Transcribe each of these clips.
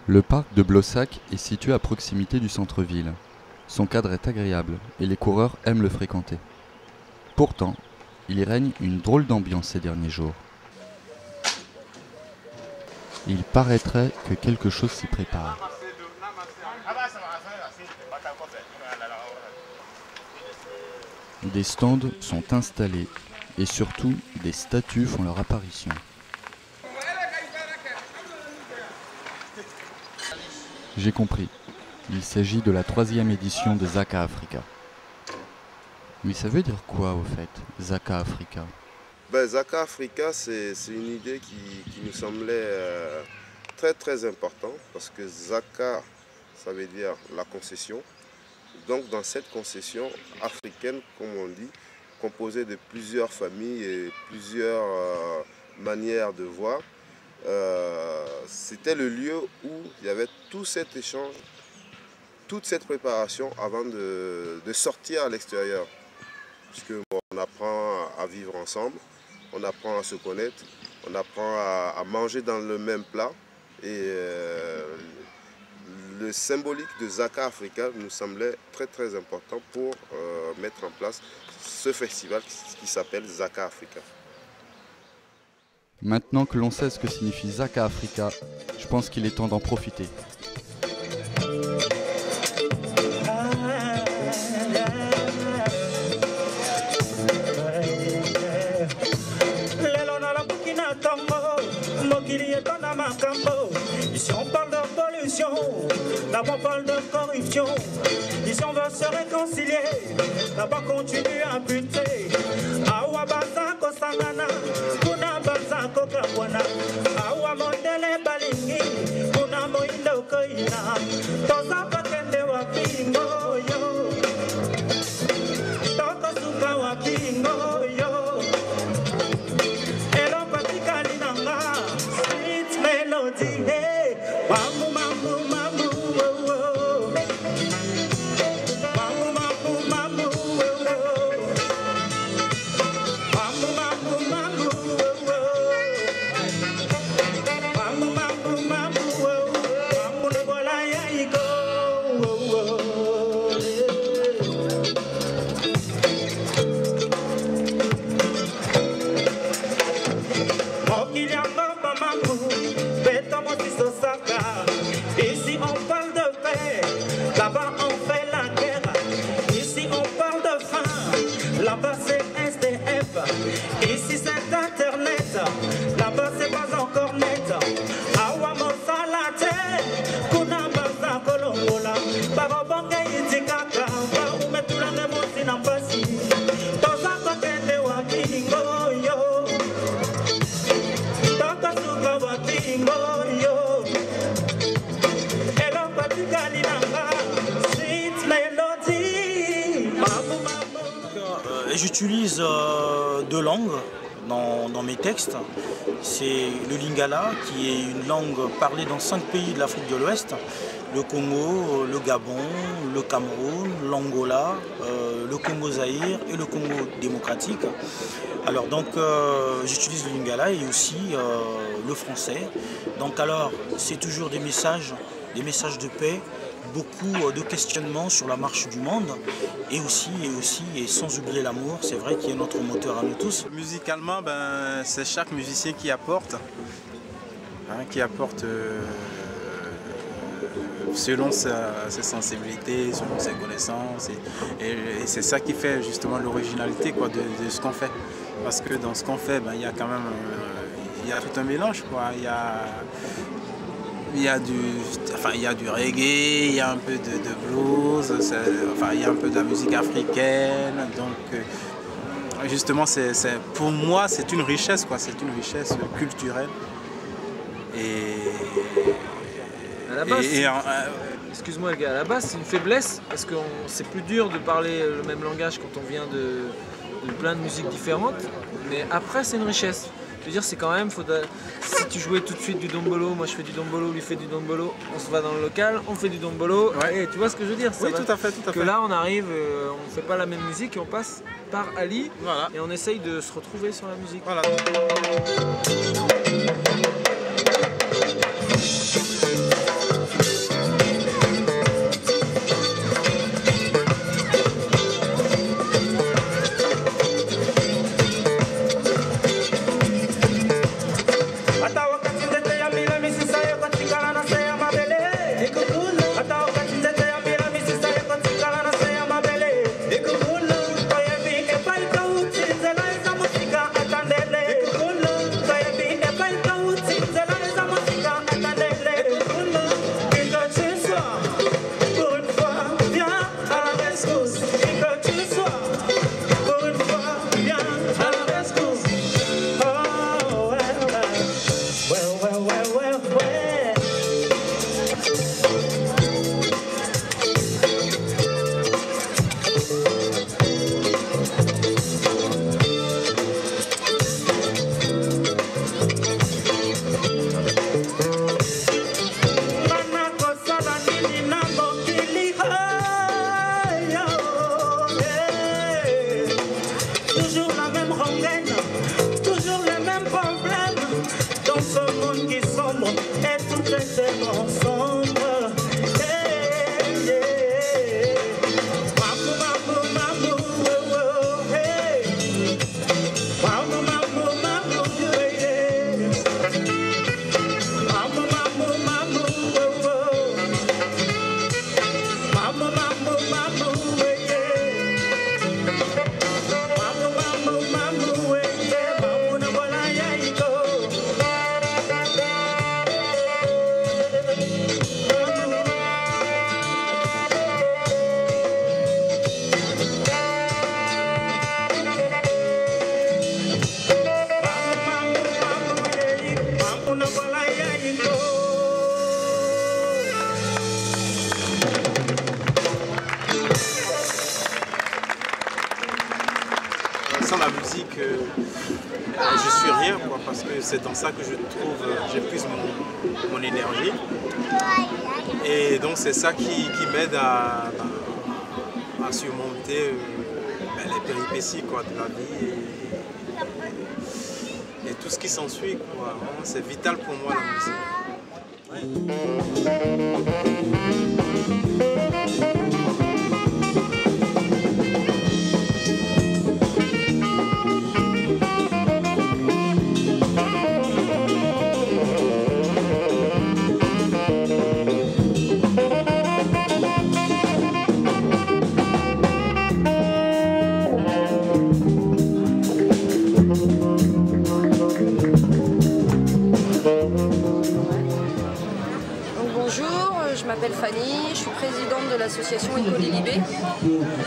Le parc de Blossac est situé à proximité du centre-ville. Son cadre est agréable et les coureurs aiment le fréquenter. Pourtant, il y règne une drôle d'ambiance ces derniers jours. Il paraîtrait que quelque chose s'y prépare. Des stands sont installés et surtout des statues font leur apparition. J'ai compris. Il s'agit de la 3e édition de Zaka Africa. Mais ça veut dire quoi au fait, Zaka Africa? Zaka Africa, c'est une idée qui nous semblait très importante parce que Zaka, ça veut dire la concession. Donc dans cette concession africaine, comme on dit, composée de plusieurs familles et plusieurs manières de voir, c'était le lieu où il y avait tout cet échange, toute cette préparation avant de sortir à l'extérieur. Puisque on apprend à vivre ensemble, on apprend à se connaître, on apprend à manger dans le même plat. Et le symbolique de Zaka Africa nous semblait très important pour mettre en place ce festival qui s'appelle Zaka Africa. Maintenant que l'on sait ce que signifie Zaka Africa, je pense qu'il est temps d'en profiter. Ici on parle de pollution, là-bas on parle de corruption. Ici on veut se réconcilier, là-bas continue à buter. Awa bazako sangana, kuna bazako kabwana. Awa mondele balingi, kuna moindo koina. Toza pakende wa pingo yo, toko suka wa pingo yo. Elo patika linanga, sweet melody, hey, mamu mamu mamu, oh, oh. Mamu mamu mamu, oh, oh. Mamu mamu mamu, oh, oh. Mamu mamu mamu, oh, oh. Mamu ne bola ya iko, oh, oh, yeah. Ici on parle de paix, là-bas on fait la guerre. Ici on parle de faim, là-bas c'est SDF. Ici c'est internet, là-bas c'est pas encore net. Awa mosalate, kuna baza kolongola. Baba bonga yitikaka, ba umetula nemosi na mpasi. Toza kokende wa kingo yo, toka suka wa kingo yo. J'utilise deux langues dans mes textes. C'est le lingala, qui est une langue parlée dans 5 pays de l'Afrique de l'Ouest. Le Congo, le Gabon, le Cameroun, l'Angola, le Congo-Zaïre et le Congo démocratique. Alors donc j'utilise le lingala et aussi le français. Donc alors c'est toujours des messages de paix, beaucoup de questionnements sur la marche du monde et sans oublier l'amour, c'est vrai qu'il est notre moteur à nous tous. Musicalement, c'est chaque musicien qui apporte, selon ses sensibilités, selon ses connaissances et c'est ça qui fait justement l'originalité de ce qu'on fait. Parce que dans ce qu'on fait, il y a quand même il y a tout un mélange, quoi. Il y a du reggae, il y a un peu de blues, il y a un peu de la musique africaine. Donc, justement, pour moi, c'est une richesse, quoi. C'est une richesse culturelle. À la base, excuse-moi les gars, à la base c'est une faiblesse parce que c'est plus dur de parler le même langage quand on vient de plein de musiques différentes. Mais après, c'est une richesse. Je veux dire, c'est quand même, si tu jouais tout de suite du dombolo, moi je fais du dombolo, lui fait du dombolo, on se va dans le local, on fait du dombolo, ouais. Et tu vois ce que je veux dire? Oui, tout à fait. Que là on arrive, on fait pas la même musique et on passe par Ali, voilà. Et on essaye de se retrouver sur la musique. Voilà. Sans la musique, je suis rien, quoi, parce que c'est dans ça que je trouve, j'épuise mon énergie. Et donc c'est ça qui m'aide à surmonter les péripéties, quoi, de la vie et tout ce qui s'ensuit. C'est vital pour moi, la musique. Je m'appelle Fanny, je suis présidente de l'association Écolilibé.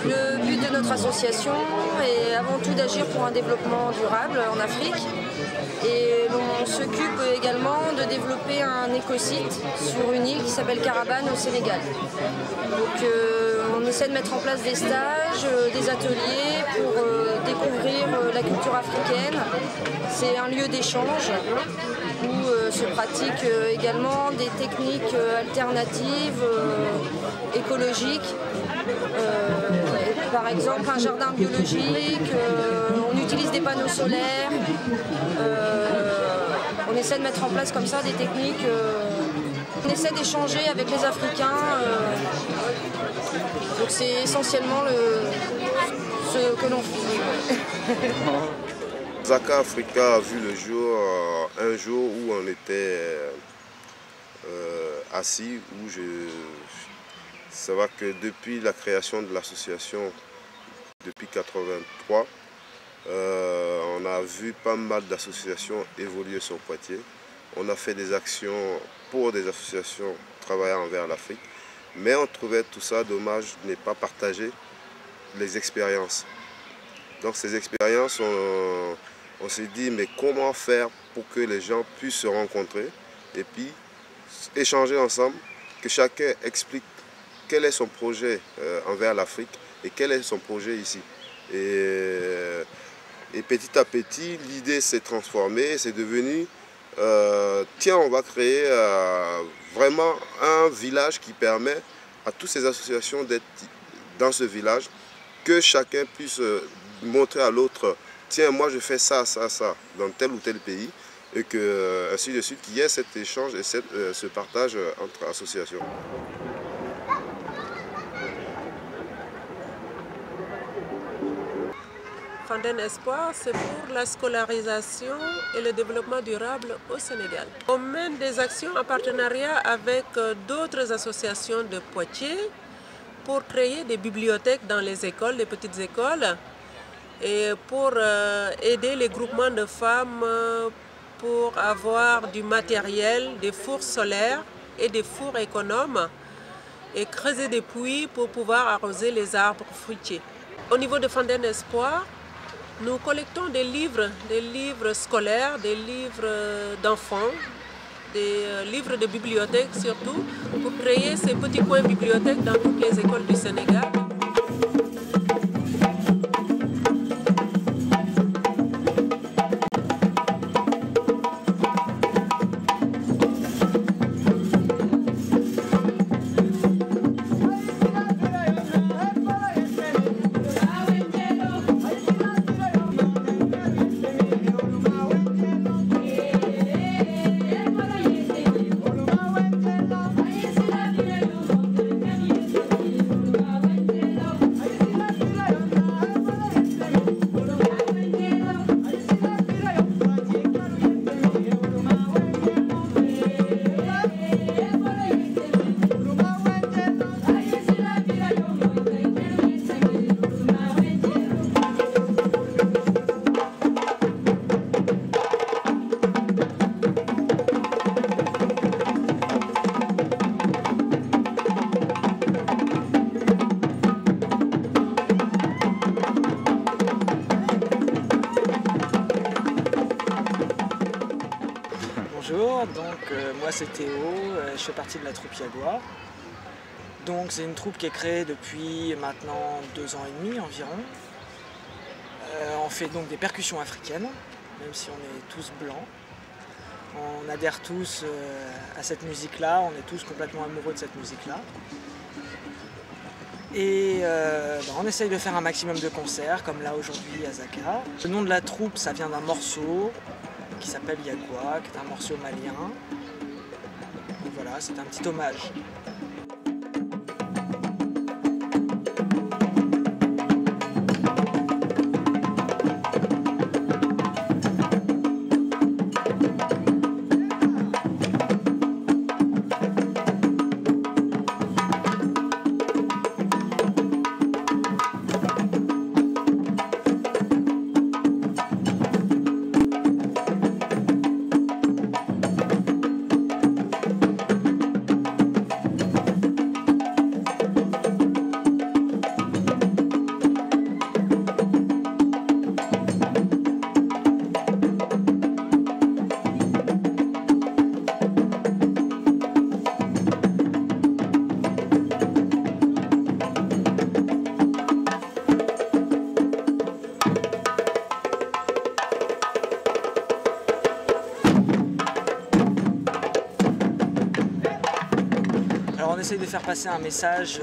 Le but de notre association est avant tout d'agir pour un développement durable en Afrique. Et on s'occupe également de développer un écosite sur une île qui s'appelle Carabane au Sénégal. Donc on essaie de mettre en place des stages, des ateliers pour découvrir la culture africaine. C'est un lieu d'échange où se pratiquent également des techniques alternatives, écologiques. Par exemple, un jardin biologique, on utilise des panneaux solaires. On essaie de mettre en place comme ça des techniques. On essaie d'échanger avec les Africains. Donc c'est essentiellement ce que l'on fait. Zaka Africa a vu le jour un jour où on était assis, ça va que depuis la création de l'association, depuis 1983, on a vu pas mal d'associations évoluer sur Poitiers. On a fait des actions pour des associations travaillant envers l'Afrique, mais on trouvait tout ça dommage de ne pas partager les expériences. Donc ces expériences, on s'est dit, mais comment faire pour que les gens puissent se rencontrer et puis échanger ensemble, que chacun explique quel est son projet envers l'Afrique et quel est son projet ici. Et petit à petit, l'idée s'est transformée, c'est devenu, tiens, on va créer vraiment un village qui permet à toutes ces associations d'être dans ce village, que chacun puisse montrer à l'autre, tiens, moi je fais ça, ça, ça, dans tel ou tel pays, et que, ainsi de suite, qu'il y ait cet échange et ce partage entre associations. Fanden Espoir, c'est pour la scolarisation et le développement durable au Sénégal. On mène des actions en partenariat avec d'autres associations de Poitiers pour créer des bibliothèques dans les écoles, les petites écoles, et pour aider les groupements de femmes pour avoir du matériel, des fours solaires et des fours économes, et creuser des puits pour pouvoir arroser les arbres fruitiers. Au niveau de Fanden Espoir, nous collectons des livres scolaires, des livres d'enfants, des livres de bibliothèque surtout, pour créer ces petits coins bibliothèques dans toutes les écoles du Sénégal. Bonjour, donc moi c'est Théo, je fais partie de la troupe Jaguar. Donc c'est une troupe qui est créée depuis maintenant 2 ans et demi environ. On fait donc des percussions africaines, même si on est tous blancs. On adhère tous à cette musique-là, on est tous complètement amoureux de cette musique-là. Et on essaye de faire un maximum de concerts, comme là aujourd'hui à Zaka. Le nom de la troupe, ça vient d'un morceau qui s'appelle Yagua, qui est un morceau malien. Donc voilà, c'est un petit hommage. Alors on essaye de faire passer un message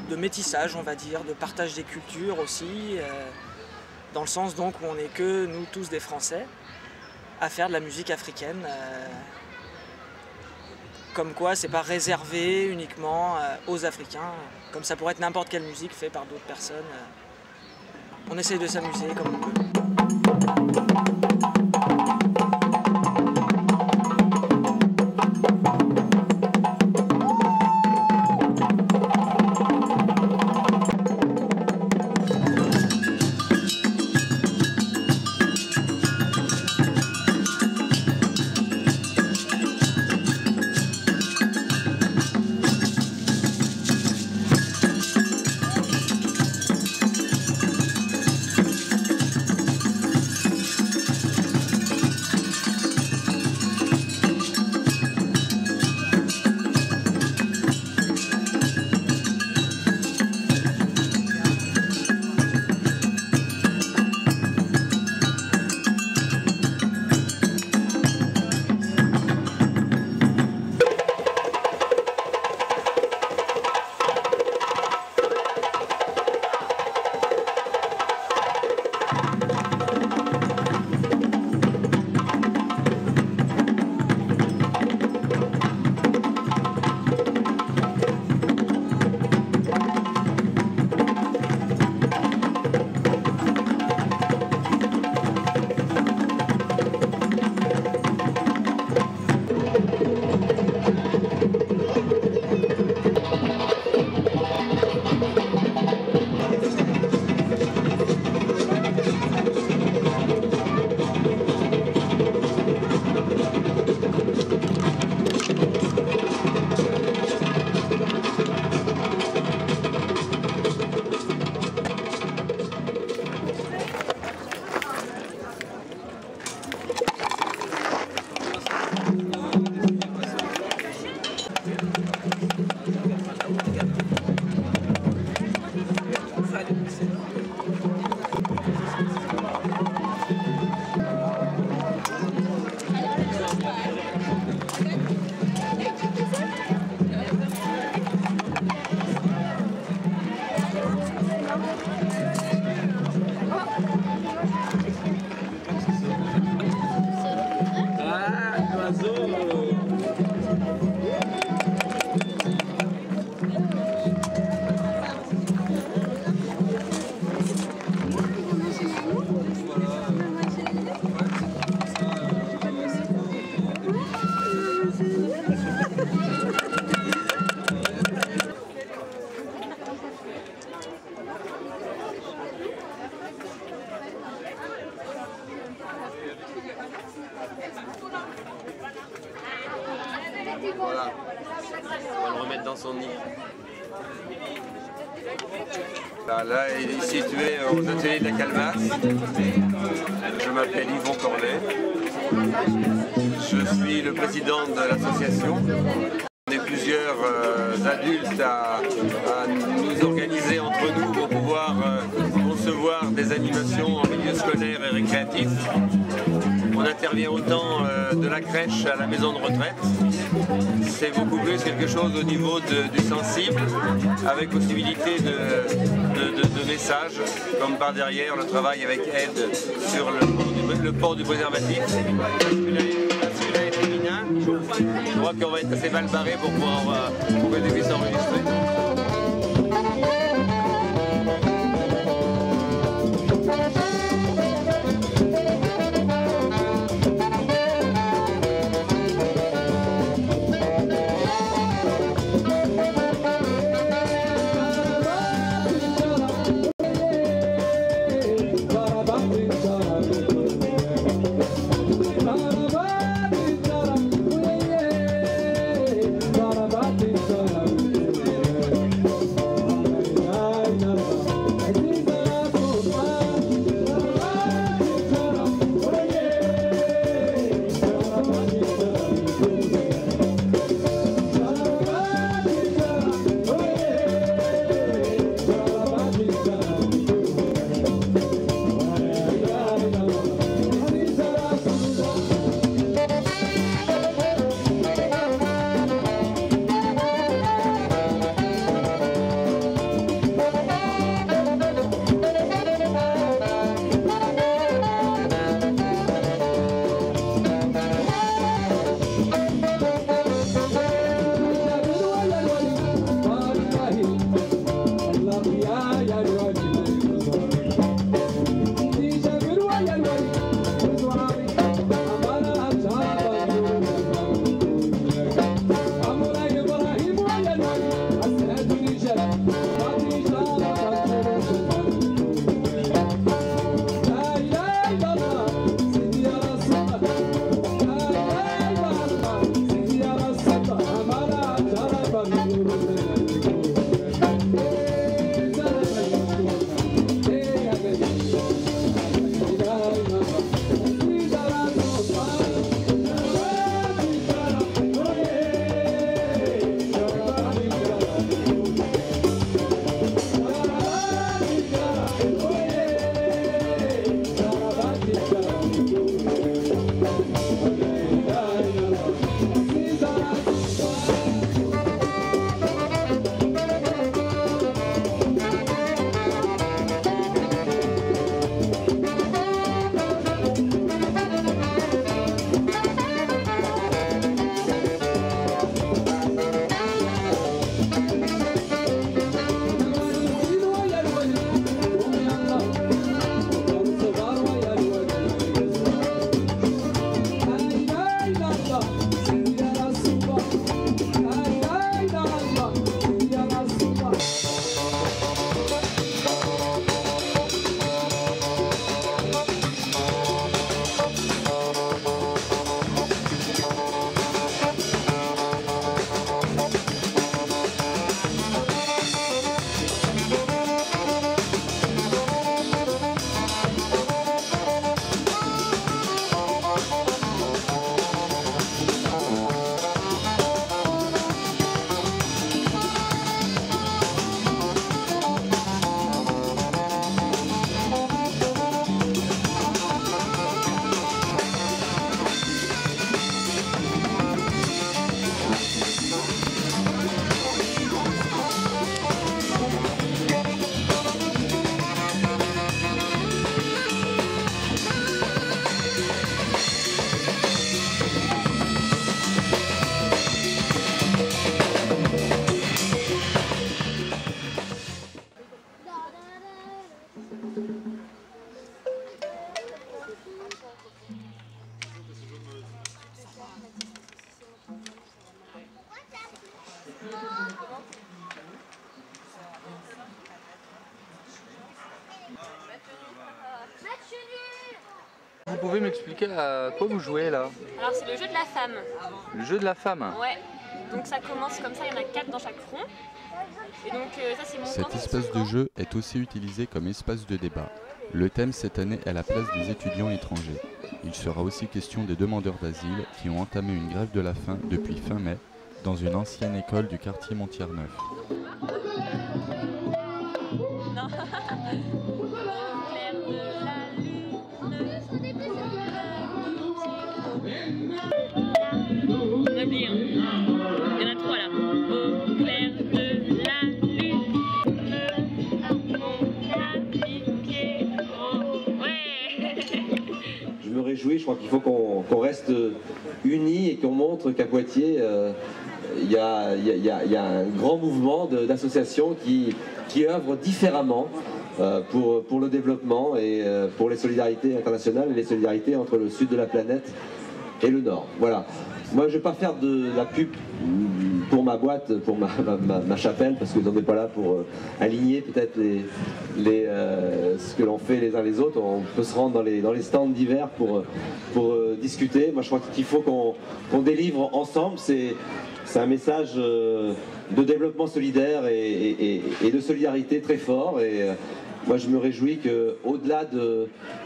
de métissage, on va dire, de partage des cultures aussi, dans le sens donc où on n'est que nous tous des Français à faire de la musique africaine, comme quoi c'est pas réservé uniquement aux Africains, comme ça pourrait être n'importe quelle musique faite par d'autres personnes. On essaye de s'amuser comme on peut. Voilà. On va le remettre dans son nid. Là, il est situé aux ateliers de la Calebasse. Je m'appelle Yvon Cornet. Je suis le président de l'association. On est plusieurs adultes à nous organiser entre nous pour pouvoir concevoir des animations en milieu scolaire et récréatif. On intervient autant de la crèche à la maison de retraite. C'est beaucoup plus quelque chose au niveau du sensible, avec possibilité de messages, comme par derrière le travail avec aide sur le port du préservatif. Celui-là est féminin. Je crois qu'on va être assez mal barré pour que des puissent enregistrer. pouvez m'expliquer à quoi vous jouez là? Alors c'est le jeu de la femme. Le jeu de la femme? Ouais. Donc ça commence comme ça, il y en a 4 dans chaque front. Et donc ça c'est mon Cet espace de jeu est aussi utilisé comme espace de débat. Le thème cette année est la place des étudiants étrangers. Il sera aussi question des demandeurs d'asile qui ont entamé une grève de la faim depuis fin mai dans une ancienne école du quartier Montier-Neuf. Il y en a 3 là. Au clair de la lune, Je me réjouis, je crois qu'il faut qu'on reste unis et qu'on montre qu'à Poitiers, il y a un grand mouvement d'associations qui œuvrent différemment pour le développement et pour les solidarités internationales et les solidarités entre le sud de la planète et le nord. Voilà. Moi, je ne vais pas faire de la pub pour ma boîte, pour ma chapelle, parce que vous n'en êtes pas là pour aligner peut-être ce que l'on fait les uns les autres. On peut se rendre dans les stands divers pour discuter. Moi, je crois qu'il faut qu'on délivre ensemble. C'est un message de développement solidaire et de solidarité très fort. Et moi, je me réjouis qu'au-delà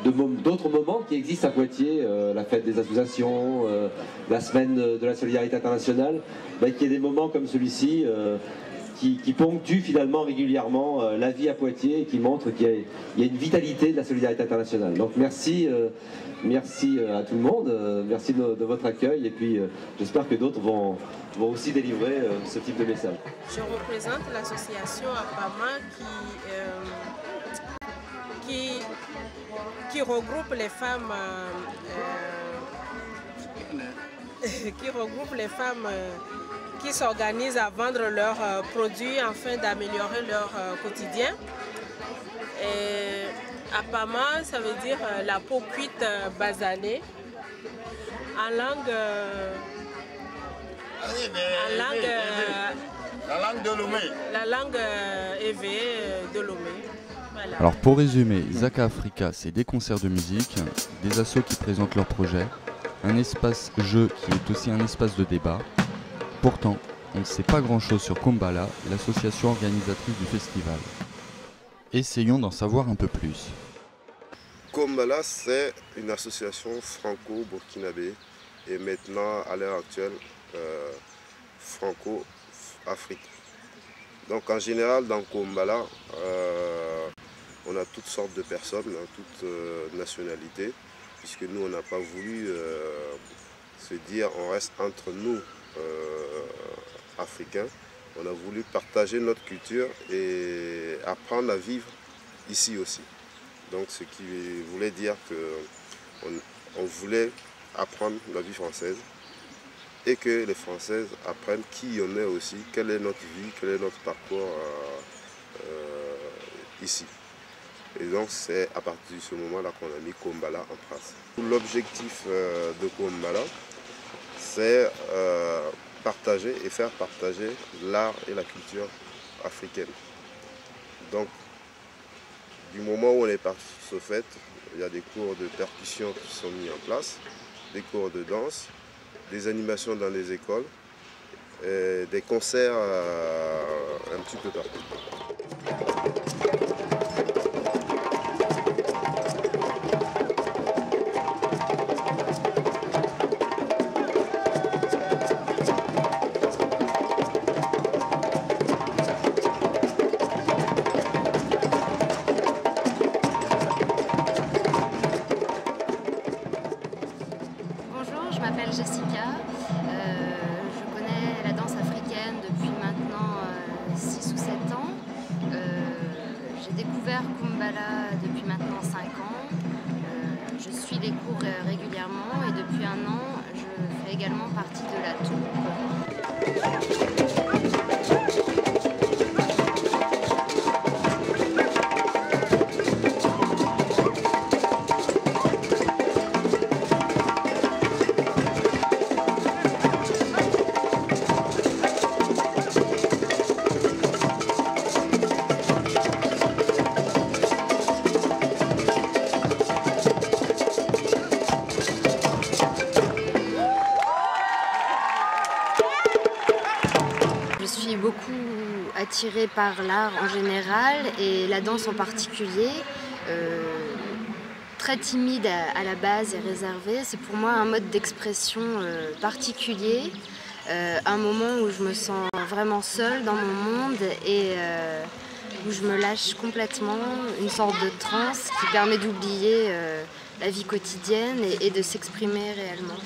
d'autres moments qui existent à Poitiers, la fête des associations, la semaine de la solidarité internationale, qu'il y ait des moments comme celui-ci qui ponctuent finalement régulièrement la vie à Poitiers et qui montrent qu'il y a une vitalité de la solidarité internationale. Donc merci à tout le monde, merci de votre accueil et puis j'espère que d'autres vont aussi délivrer ce type de message. Je représente l'association APAMA qui regroupe les femmes qui s'organisent à vendre leurs produits afin d'améliorer leur quotidien. Et APAMA, ça veut dire la peau cuite basanée. En langue de Lomé. La langue éveillée de Lomé. Voilà. Alors pour résumer, Zaka Africa, c'est des concerts de musique, des assos qui présentent leurs projets, un espace jeu qui est aussi un espace de débat. Pourtant, on ne sait pas grand-chose sur Kombala, l'association organisatrice du festival. Essayons d'en savoir un peu plus. Kombala, c'est une association franco-burkinabé et maintenant, à l'heure actuelle, franco-africaine. Donc en général, dans Kombala, on a toutes sortes de personnes, toutes nationalités, puisque nous, on n'a pas voulu se dire on reste entre nous africains. On a voulu partager notre culture et apprendre à vivre ici aussi. Donc ce qui voulait dire qu'on voulait apprendre la vie française et que les Françaises apprennent qui on est aussi, quelle est notre vie, quel est notre parcours ici. Et donc c'est à partir de ce moment-là qu'on a mis Kombala en place. L'objectif de Kombala, c'est partager et faire partager l'art et la culture africaine. Donc, du moment où on est parti sur ce fait, il y a des cours de percussion qui sont mis en place, des cours de danse, des animations dans les écoles, et des concerts un petit peu partout. Jessica, je connais la danse africaine depuis maintenant 6 ou 7 ans. suis beaucoup attirée par l'art en général et la danse en particulier. Très timide à la base et réservée, c'est pour moi un mode d'expression particulier, un moment où je me sens vraiment seule dans mon monde et où je me lâche complètement, une sorte de transe qui permet d'oublier la vie quotidienne et de s'exprimer réellement.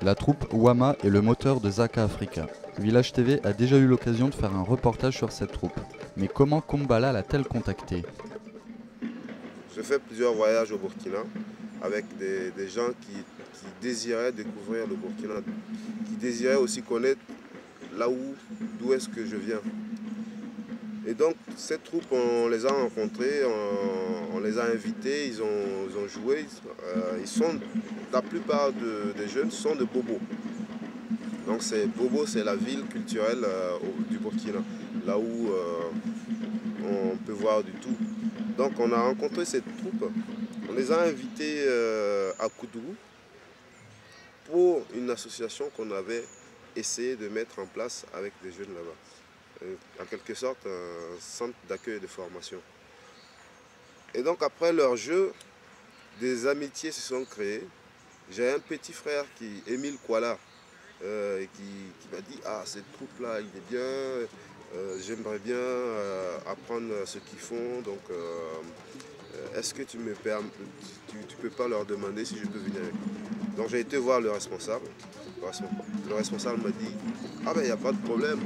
La troupe Wama est le moteur de Zaka Africa. Village TV a déjà eu l'occasion de faire un reportage sur cette troupe. Mais comment Kumbala l'a-t-elle contacté? Je fais plusieurs voyages au Burkina avec des gens qui désiraient découvrir le Burkina, qui désiraient aussi connaître d'où est-ce que je viens. Et donc cette troupe, on les a rencontrés, on les a invités, ils ont joué. La plupart des jeunes sont de Bobo. Donc Bobo, c'est la ville culturelle du Burkina, là où on peut voir du tout. Donc on a rencontré cette troupe, on les a invités à Koudougou pour une association qu'on avait essayé de mettre en place avec des jeunes là-bas. En quelque sorte un centre d'accueil et de formation. Et donc après leur jeu, des amitiés se sont créées. J'ai un petit frère, Émile Kuala, qui m'a dit « Ah, cette troupe-là, il est bien, j'aimerais bien apprendre ce qu'ils font, donc est-ce que tu peux pas leur demander si je peux venir avec eux ?» Donc j'ai été voir le responsable. Le responsable m'a dit « Ah ben il n'y a pas de problème. »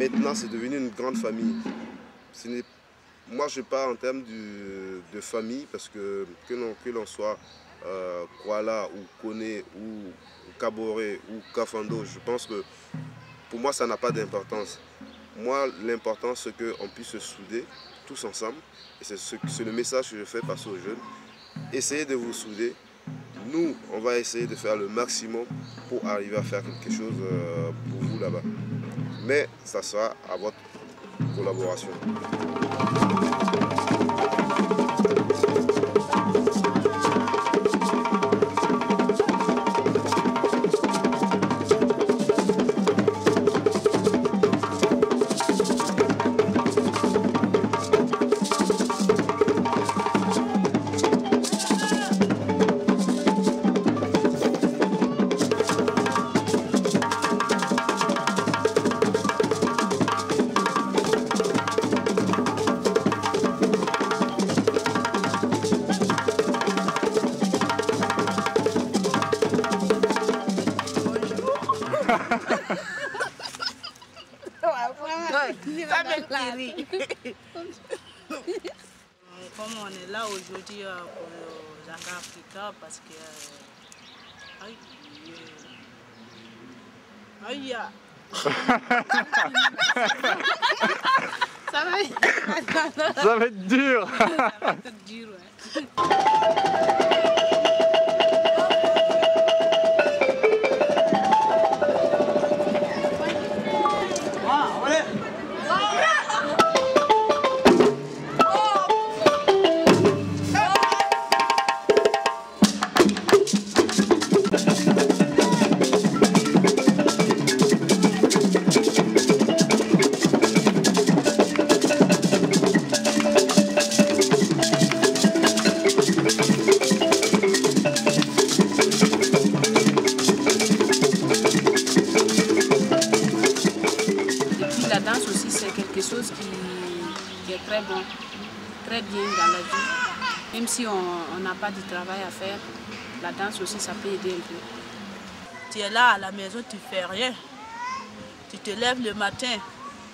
maintenant, c'est devenu une grande famille. Moi, je parle en termes de famille parce que l'on soit Kuala ou Koné ou Kaboré ou Kafando, je pense que pour moi, ça n'a pas d'importance. Moi, l'important, c'est qu'on puisse se souder tous ensemble. Et c'est le message que je fais passer aux jeunes. Essayez de vous souder. Nous, on va essayer de faire le maximum pour arriver à faire quelque chose pour vous là-bas. Mais ça sera à votre collaboration. Comme on est là aujourd'hui pour Zaka Africa, parce que ça va être dur. Ça va être dur, ouais. Très bon, très bien dans la vie. Même si on n'a pas de travail à faire, la danse aussi, ça peut aider un peu. Tu es là à la maison, tu ne fais rien. Tu te lèves le matin,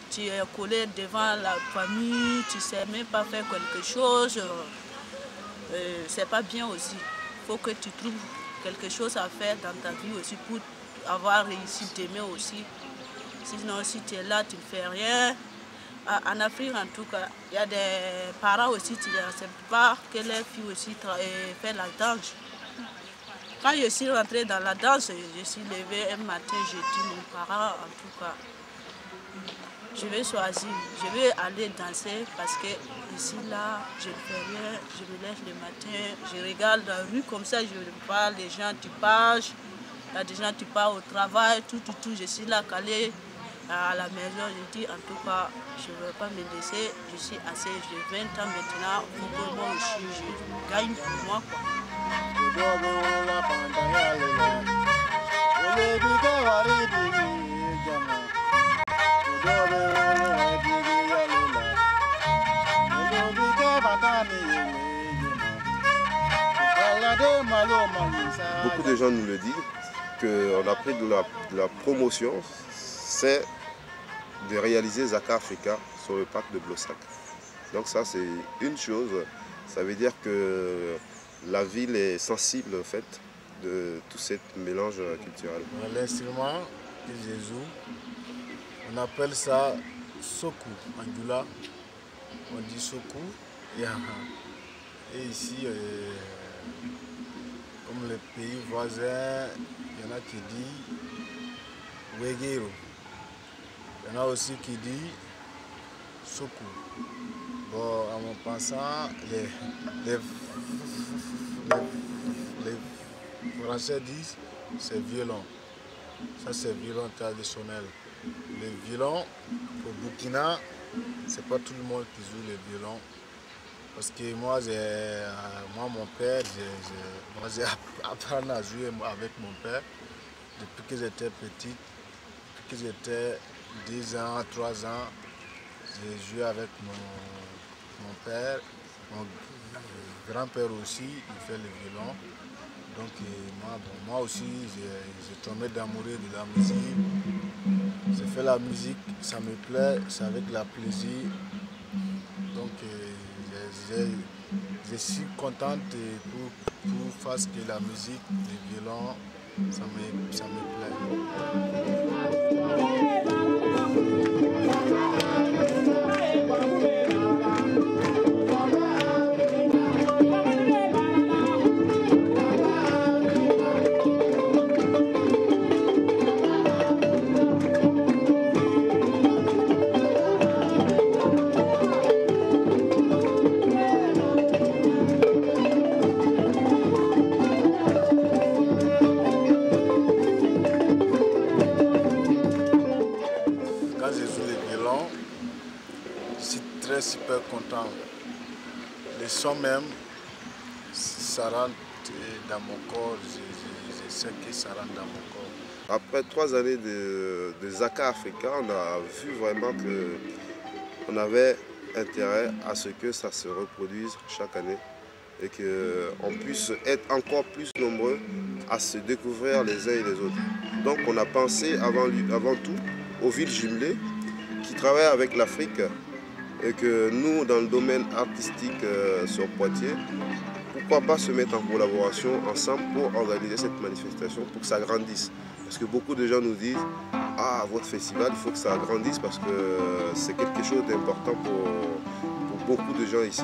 tu es collé devant la famille, tu ne sais même pas faire quelque chose. C'est pas bien aussi. Il faut que tu trouves quelque chose à faire dans ta vie aussi pour avoir réussi d'aimer aussi. Sinon, si tu es là, tu ne fais rien. En Afrique, en tout cas, il y a des parents aussi qui n'acceptent pas que les filles aussi fassent la danse. Quand je suis rentrée dans la danse, je suis levée un matin, j'ai dit à mon parent, en tout cas, je vais choisir, je vais aller danser parce que ici, là, je ne fais rien, je me lève le matin, je regarde la rue comme ça, je parle, les gens qui passent, il y a des gens qui partent au travail, tout, je suis là calée. À la maison, je dis en tout cas, je ne veux pas me laisser, je suis assez, j'ai 20 ans maintenant, pour moi aussi, je gagne pour moi. Beaucoup de gens nous le disent, qu'on a pris de la promotion, c'est de réaliser Zaka Africa sur le parc de Blossac. Donc ça c'est une chose, ça veut dire que la ville est sensible au fait de tout ce mélange culturel. L'instrument que je joue, on appelle ça soku en Djoula, on dit soku. Et ici, comme les pays voisins, il y en a qui disent wegero. Il y en a aussi qui disent soku. Bon, en mon pensant, les Français disent c'est violon. Ça c'est violon traditionnel. Le violon, au Burkina, c'est pas tout le monde qui joue le violon. Parce que moi mon père, j'ai appris à jouer avec mon père depuis que j'étais petit, depuis que j'étais 10 ans, 3 ans. J'ai joué avec mon père, mon grand-père aussi, il fait le violon. Donc moi aussi, j'ai tombé d'amoureux de la musique. Je fais la musique, ça me plaît, c'est avec la plaisir. Donc je suis contente pour faire que la musique, les violons, ça me plaît. Super content. Les sons même, ça rentre dans mon corps, je sais que ça rentre dans mon corps. Après 3 années de Zaka Africa, on a vu vraiment qu'on avait intérêt à ce que ça se reproduise chaque année et qu'on puisse être encore plus nombreux à se découvrir les uns et les autres. Donc on a pensé avant tout aux villes jumelées qui travaillent avec l'Afrique. Et que nous, dans le domaine artistique sur Poitiers, pourquoi pas se mettre en collaboration ensemble pour organiser cette manifestation, pour que ça grandisse. Parce que beaucoup de gens nous disent « Ah, votre festival, il faut que ça grandisse parce que c'est quelque chose d'important pour beaucoup de gens ici. »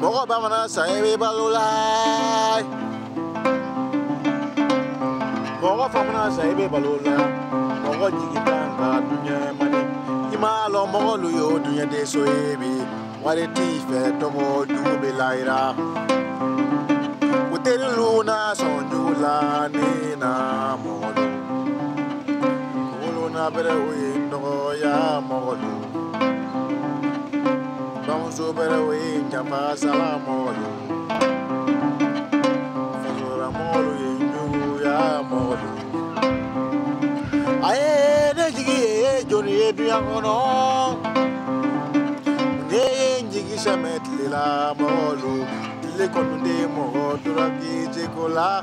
Mogo bamana saebe balolai, mogo famana saebe balolai, mogo jigitanga dunya mani, imalo mogo luyo dunya de soebi, wale tife tomo dube laira, uteri luna sonjula nina mogo, kuluna bere uindo ya mogo. Sobere we nyamba salamolo Fazora molo yenyu ya molo Aye ne jigi joni edu yangono Ne jigi shamet lila molo Le konde mo duraki jekola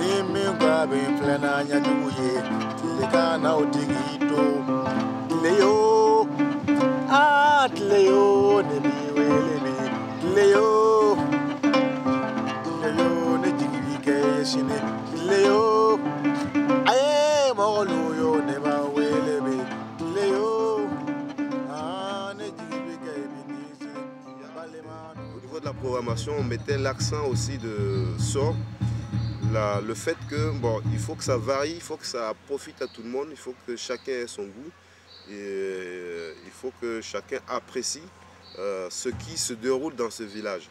Ni minga be plena nyajuye Le kana otigito Le yo Leo ne biwele ne Leo ne jigibike shine Leo aye molo yo ne ba wele be Leo ne jigibike binisi. Au niveau de la programmation, on mettait l'accent aussi sur le fait que il faut que ça varie, il faut que ça profite à tout le monde, il faut que chacun ait son goût. Et il faut que chacun apprécie ce qui se déroule dans ce village.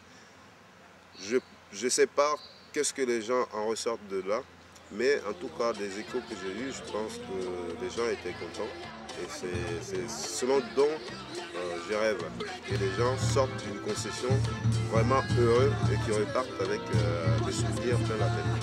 Je ne sais pas qu'est-ce que les gens en ressortent de là, mais en tout cas des échos que j'ai eus, je pense que les gens étaient contents. Et c'est ce dont je rêve. Et les gens sortent d'une concession vraiment heureux et qui repartent avec des souvenirs plein la tête.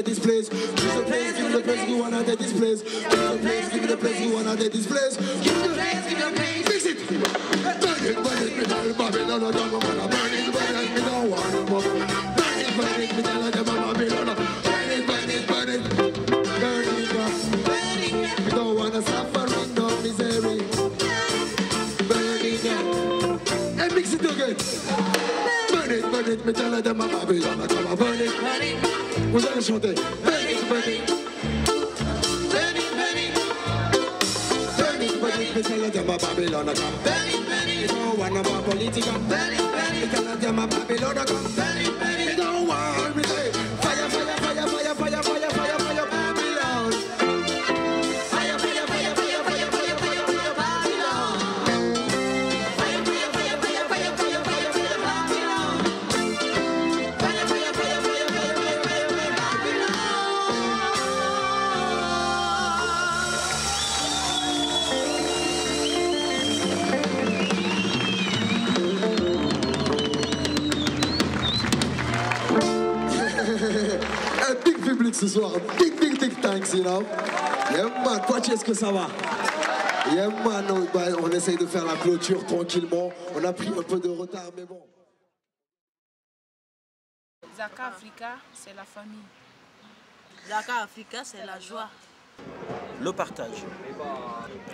take this place. Give me the place, give me the place, you wanna take this place. Give me the place, give me the place, you wanna take this place. Give me the place, give me the place. Fix it. Burn it, me tell Babylon, don't wanna burn it, me don't want no more. Burn it, me tell them Babylon. Burn it, burn it, burn it. Burn it, me don't wanna suffer in no misery. Burn it, and mix it again. Burn it, me tell them Babylon, come on, burn it. Vous allez chanter. Burn it, burn it. Burn it, burn it. Burn it, burn it, me tell them Babylon, come. Burn it, burn it. You don't want no more political. Burn it, burn it. Me tell them Babylon, come. Burn it, burn it. You don't want me say fire, fire, fire, fire, fire, fire, fire, fire, Babylon. Fire, fire, fire, fire, fire, fire, fire, fire, Babylon. Fire, fire, fire, fire, fire, fire, fire, fire, Babylon. Fire, fire, fire, fire, fire, fire, fire, fire, Babylon. Un big public ce soir, big thanks, you know. Yeah man, Poitiers, est-ce que ça va? Yeah man, on essaye de faire la clôture tranquillement. On a pris un peu de retard, mais bon. Zaka Africa, c'est la famille. Zaka Africa, c'est la joie. Le partage.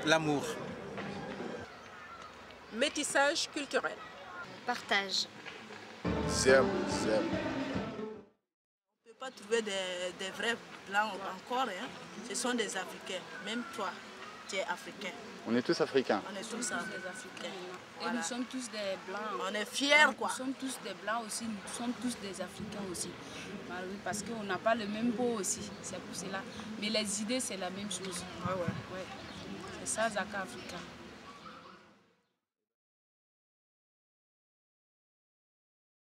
L'amour. Métissage culturel. Partage. Zem. On ne peut pas trouver des vrais blancs encore, hein. Ce sont des Africains. Même toi, tu es africain. On est tous africains. On est tous des Africains. Et nous sommes tous des blancs. On est fiers, quoi. Nous sommes tous des blancs aussi, nous sommes tous des Africains aussi. Bah oui, parce qu'on n'a pas le même peau aussi, c'est pour cela. Mais les idées, c'est la même chose. Ah ouais. C'est ça, Zaka Africa.